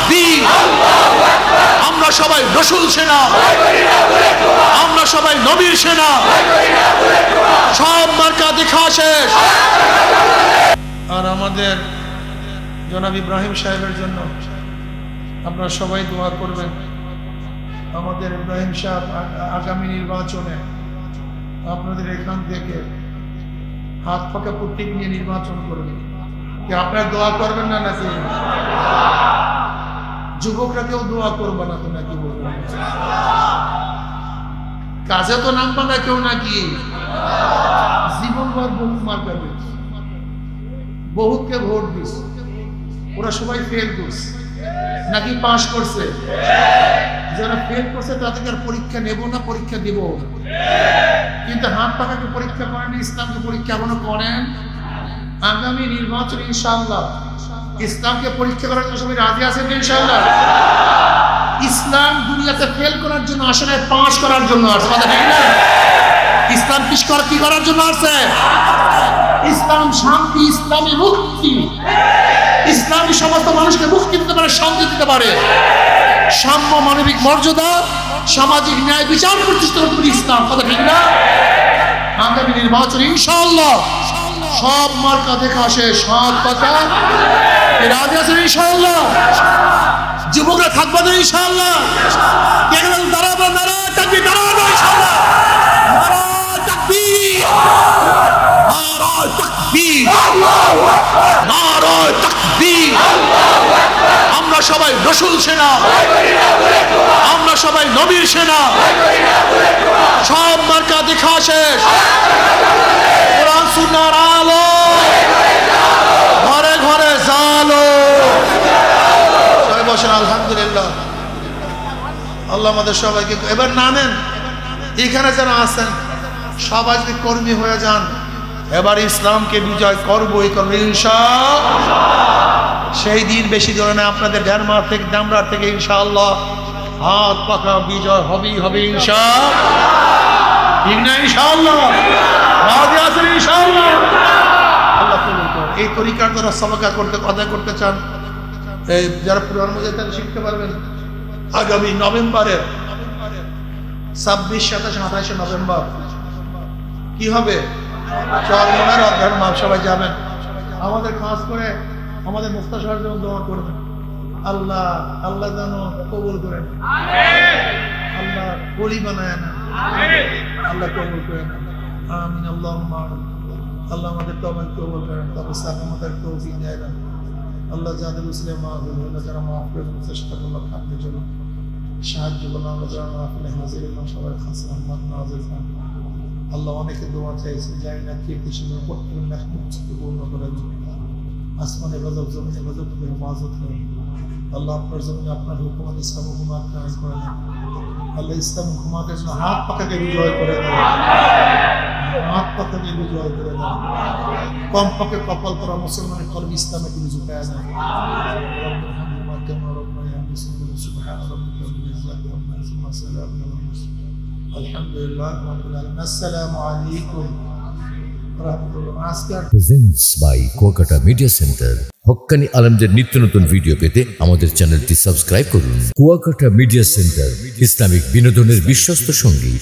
তাকবীর। আমরা সবাই রাসূল সেনা, আমরা সবাই নবীর সেনা, সব মার্কা দেখা শেষ। আর আমাদের জনাব ইব্রাহিম সাহেবের জন্য আপনারা সবাই দোয়া করবেন। আমাদের ইব্রাহিম সাহেব আগামী নির্বাচনে আপনাদের এখান থেকে হাত পাকা প্রতীক নিয়ে নির্বাচন করবেন। কি আপনারা দোয়া করবেন না নাকি? যুবকরা কেউ দোয়া করবে না তো নাকি? বলবেন কাজে তো নামবা না কেউ নাকি? জীবনভর বহু মার পাবে, বহুকে ভোট দিস, ওরা সবাই ফেল করছে নাকি পাস করছে? যারা ফেল করছে তাদেরকে আর পরীক্ষা নেব না, পরীক্ষা দেব। কিন্তু হাত পাকাকে পরীক্ষা করেন, ইসলামকে পরীক্ষা এখনো করেন। আগামী নির্বাচন ইনশাআল্লাহ ইসলামকে পরীক্ষা করার জন্য সবাই রাজি আছেন ইনশাআল্লাহ? ইসলাম দুনিয়াতে ফেল করার জন্য আসে না, পাস করার জন্য আসে। কথা ঠিক না? ইসলাম কি করার জন্য আসে? ইসলাম শান্তি, ইসলামী মুক্তি, ইসলামী সমস্ত মানুষকে মুক্তি দিতে পারে, শান্তি দিতে পারে, সাম্য মানবিক মর্যাদা, সামাজিক ন্যায় বিচার প্রতিষ্ঠা করতে পারে ইসলাম। কথা ঠিক না? আগামী নির্বাচন ইনশাআল্লাহ সব মার্কা দেখা শেষ, সব কথা রাজি আছেন ইনশাআল্লাহ? যুবকরা থাকবে না ইনশাআল্লাহ? দাঁড়াবো, নারায়ে তাকবীর, দাঁড়াবো ইনশাআল্লাহ, নারায়ে তাকবীর, নারায়ে তাকবীর, নারায়ে তাকবীর। আমরা সবাই রাসূল সেনা, আমরা সবাই নবীর সেনা, সব মার্কা দেখা শেষ। কোরআন সুন্নাহর আলো ঘরে ঘরে জালো। সবাই বসেন। আলহামদুলিল্লাহ, আল্লাহ আমাদের সবাইকে এবার নামেন। এখানে যারা আছেন সবাই যদি কর্মী হয়ে যান, এবার ইসলামকে বিজয় করবই করবো ইনশাআল্লাহ। সেই দিন বেশি দূরে না, আপনাদের ডেনমার্ক থেকে, ডামরার থেকে ইনশাআল্লাহ হাত পাকা বিজয় হবেই হবে ইনশাআল্লাহ। ঠিক না? ইনশাআল্লাহ রাজি আছেন ইনশাআল্লাহ? আল্লাহ কবুল করুন। এই তরিকার দ্বারা সবাকা আদায় করতে চান, এই যারা পুরান মুজাহিদ শিখতে পারবেন, আগামী নভেম্বরের 26, 27, 28 নভেম্বর কি হবে? চরমনের অধ্যয়ন মাপ, সবাই যাবেন। আমাদের খাস করে আমাদের মুফতি সাহেব যেন দোয়া করবেন, আল্লাহ আল্লাহ যেন কবুল করেন, আল্লাহ বলি বানায় না, আল্লাহ কবুল করেন। আমিন আল্লাহুম্মা আমিন। আল্লাহ আমাদের তওবা কবুল করেন, তবে সালামতের তৌফিক দেন। আল্লাহ যাদের মুসলিম মাহফিল হলো, যারা মাফ করে চেষ্টা করলো, আপনার জন্য সাহায্য করলো, আমরা যারা মাহফিলে হাজির হলাম সবাই খাস রহমত নাযিল হন। আল্লাহ অনেকে দোয়া চাইছে, জানি না কে কিছু প্রত্যেক মেহমুদকে পূর্ণ করে দিন। আসমানে গজব, জমিনে গজব থেকে হেফাজত করেন। আল্লাহ আপনার জমিনে আপনার হুকুমত ইসলাম হুকুমাত কায়েম করে দেন। আল্লাহ ইসলাম হুকুমাতের জন্য হাত পাকাকে বিজয় করে দেন, হাত পাকাকে বিজয় করে দেন। কম পাকে কপাল করা মুসলমানের কলব ইসলামে তিনি ঝুঁকায় দেন। আলহামদুলিল্লাহ রাব্বিল আলামিন। আসসালামু আলাইকুম ওয়া রাহমাতুল্লাহ। Presents by Kuakata media centre. হক্কানি আলেমদের নিত্য নতুন ভিডিও পেতে আমাদের চ্যানেলটি সাবস্ক্রাইব করুন। কুয়াকাটা মিডিয়া সেন্টার, ইসলামিক বিনোদনের বিশ্বস্ত সঙ্গী।